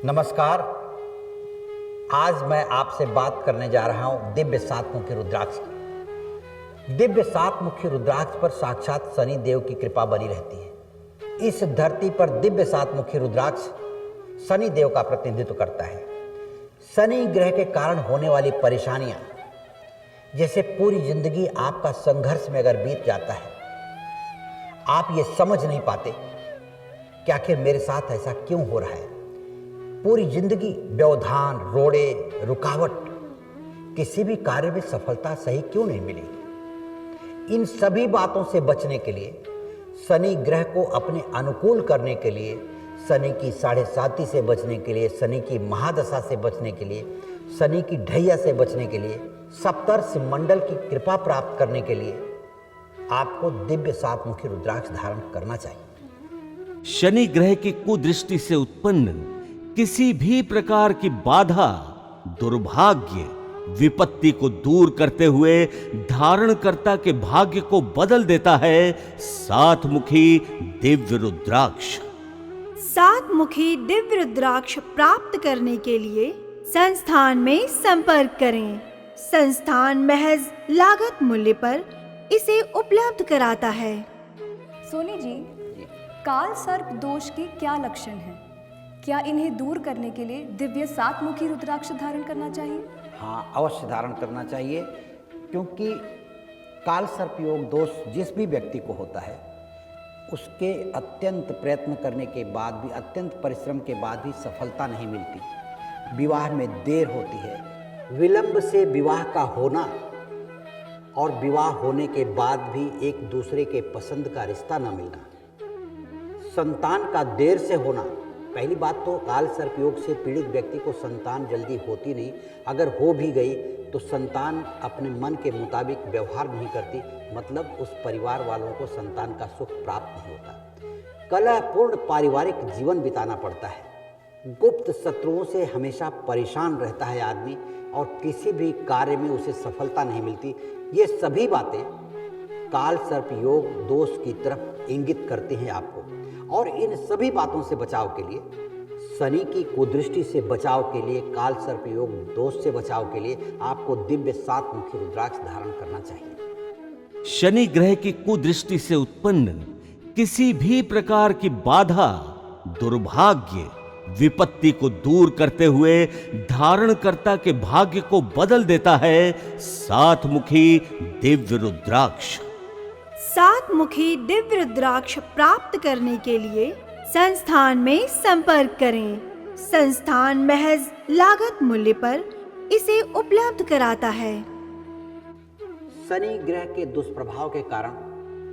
नमस्कार। आज मैं आपसे बात करने जा रहा हूं दिव्य सातमुखी रुद्राक्ष की। दिव्य सातमुखी रुद्राक्ष पर साक्षात शनि देव की कृपा बनी रहती है। इस धरती पर दिव्य सातमुखी रुद्राक्ष शनि देव का प्रतिनिधित्व करता है। शनि ग्रह के कारण होने वाली परेशानियां, जैसे पूरी जिंदगी आपका संघर्ष में अगर बीत जाता है, आप ये समझ नहीं पाते कि आखिर मेरे साथ ऐसा क्यों हो रहा है। पूरी जिंदगी व्यवधान, रोड़े, रुकावट, किसी भी कार्य में सफलता सही क्यों नहीं मिली। इन सभी बातों से बचने के लिए, शनि ग्रह को अपने अनुकूल करने के लिए, शनि की 7.5 से बचने के लिए, शनि की महादशा से बचने के लिए, शनि की ढैया से बचने के लिए, सप्तर्षि मंडल की कृपा प्राप्त करने के लिए आपको दिव्य सातमुखी रुद्राक्ष धारण करना चाहिए। शनि ग्रह की कुदृष्टि से उत्पन्न किसी भी प्रकार की बाधा, दुर्भाग्य, विपत्ति को दूर करते हुए धारणकर्ता के भाग्य को बदल देता है सातमुखी दिव्य रुद्राक्ष। सातमुखी दिव्य रुद्राक्ष प्राप्त करने के लिए संस्थान में संपर्क करें। संस्थान महज लागत मूल्य पर इसे उपलब्ध कराता है। सोनी जी, काल सर्प दोष के क्या लक्षण हैं? क्या इन्हें दूर करने के लिए दिव्य सातमुखी रुद्राक्ष धारण करना चाहिए? हाँ, अवश्य धारण करना चाहिए, क्योंकि काल सर्प योग दोष जिस भी व्यक्ति को होता है, उसके अत्यंत प्रयत्न करने के बाद भी, अत्यंत परिश्रम के बाद भी सफलता नहीं मिलती। विवाह में देर होती है, विलंब से विवाह का होना और विवाह होने के बाद भी एक दूसरे के पसंद का रिश्ता न मिलना, संतान का देर से होना। पहली बात तो काल सर्प योग से पीड़ित व्यक्ति को संतान जल्दी होती नहीं, अगर हो भी गई तो संतान अपने मन के मुताबिक व्यवहार नहीं करती, मतलब उस परिवार वालों को संतान का सुख प्राप्त नहीं होता। कलहपूर्ण पारिवारिक जीवन बिताना पड़ता है, गुप्त शत्रुओं से हमेशा परेशान रहता है आदमी और किसी भी कार्य में उसे सफलता नहीं मिलती। ये सभी बातें काल सर्प योग दोष की तरफ इंगित करती हैं आपको। और इन सभी बातों से बचाव के लिए, शनि की कुदृष्टि से बचाव के लिए, काल सर्प योग दोष से बचाव के लिए आपको दिव्य सातमुखी रुद्राक्ष धारण करना चाहिए। शनि ग्रह की कुदृष्टि से उत्पन्न किसी भी प्रकार की बाधा, दुर्भाग्य, विपत्ति को दूर करते हुए धारणकर्ता के भाग्य को बदल देता है सातमुखी दिव्य रुद्राक्ष। सातमुखी दिव्य रुद्राक्ष प्राप्त करने के लिए संस्थान में संपर्क करें। संस्थान महज लागत मूल्य पर इसे उपलब्ध कराता है। शनि ग्रह के दुष्प्रभाव के कारण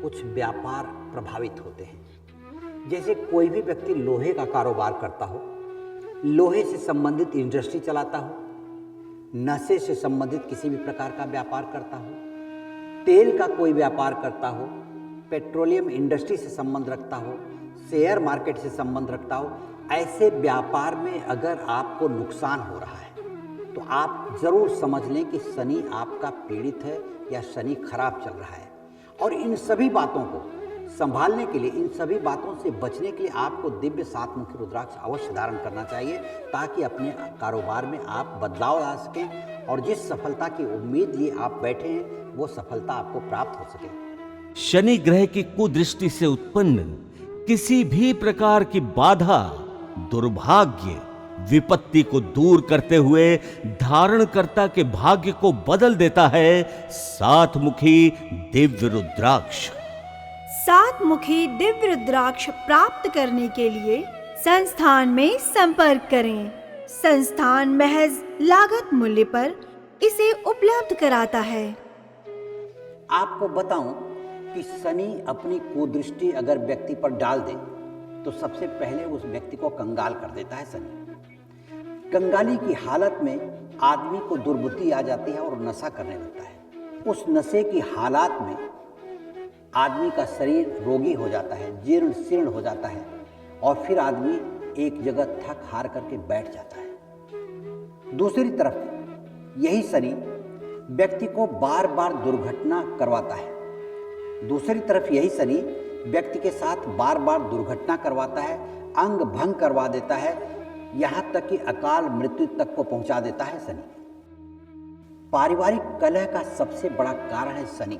कुछ व्यापार प्रभावित होते हैं। जैसे कोई भी व्यक्ति लोहे का कारोबार करता हो, लोहे से संबंधित इंडस्ट्री चलाता हो, नशे से संबंधित किसी भी प्रकार का व्यापार करता हो, तेल का कोई व्यापार करता हो, पेट्रोलियम इंडस्ट्री से संबंध रखता हो, शेयर मार्केट से संबंध रखता हो, ऐसे व्यापार में अगर आपको नुकसान हो रहा है तो आप जरूर समझ लें कि शनि आपका पीड़ित है या शनि खराब चल रहा है। और इन सभी बातों को संभालने के लिए, इन सभी बातों से बचने के लिए आपको दिव्य सातमुखी रुद्राक्ष अवश्य धारण करना चाहिए, ताकि अपने कारोबार में आप बदलाव ला सकें और जिस सफलता की उम्मीद लिए आप बैठे हैं वो सफलता आपको प्राप्त हो सके। शनि ग्रह की कुदृष्टि से उत्पन्न किसी भी प्रकार की बाधा, दुर्भाग्य, विपत्ति को दूर करते हुए धारणकर्ता के भाग्य को बदल देता है सातमुखी दिव्य रुद्राक्ष। सातमुखी दिव्य रुद्राक्ष प्राप्त करने के लिए संस्थान में संपर्क करें। संस्थान महज लागत मूल्य पर इसे उपलब्ध कराता है। आपको बताऊं कि शनि अपनी कुदृष्टि अगर व्यक्ति पर डाल दे तो सबसे पहले उस व्यक्ति को कंगाल कर देता है शनि। कंगाली की हालत में आदमी को दुर्बुद्धि आ जाती है और नशा करने लगता है। उस नशे की हालात में आदमी का शरीर रोगी हो जाता है, जीर्ण शीर्ण हो जाता है और फिर आदमी एक जगह थक हार करके बैठ जाता है। दूसरी तरफ यही शनि व्यक्ति को बार बार दुर्घटना करवाता है। दूसरी तरफ यही शनि व्यक्ति के साथ बार बार दुर्घटना करवाता है, अंग भंग करवा देता है, यहाँ तक कि अकाल मृत्यु तक को पहुंचा देता है शनि। पारिवारिक कलह का सबसे बड़ा कारण है शनि।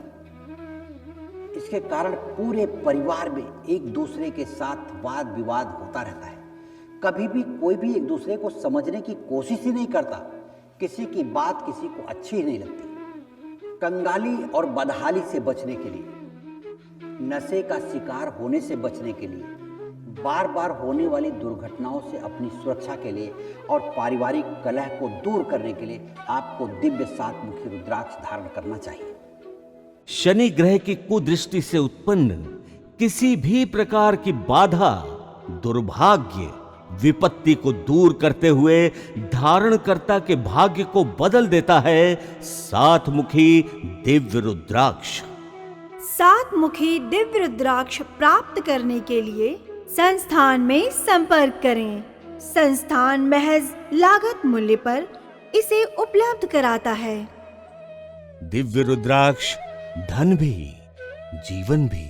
इसके कारण पूरे परिवार में एक दूसरे के साथ वाद विवाद होता रहता है। कभी भी कोई भी एक दूसरे को समझने की कोशिश ही नहीं करता। किसी की बात किसी को अच्छी ही नहीं लगती। कंगाली और बदहाली से बचने के लिए, नशे का शिकार होने से बचने के लिए, बार बार होने वाली दुर्घटनाओं से अपनी सुरक्षा के लिए और पारिवारिक कलह को दूर करने के लिए आपको दिव्य 7 मुखी रुद्राक्ष धारण करना चाहिए। शनि ग्रह की कुदृष्टि से उत्पन्न किसी भी प्रकार की बाधा, दुर्भाग्य, विपत्ति को दूर करते हुए धारणकर्ता के भाग्य को बदल देता है 7 मुखी दिव्य रुद्राक्ष। 7 मुखी दिव्य रुद्राक्ष प्राप्त करने के लिए संस्थान में संपर्क करें। संस्थान महज लागत मूल्य पर इसे उपलब्ध कराता है। दिव्य रुद्राक्ष धन भी, जीवन भी।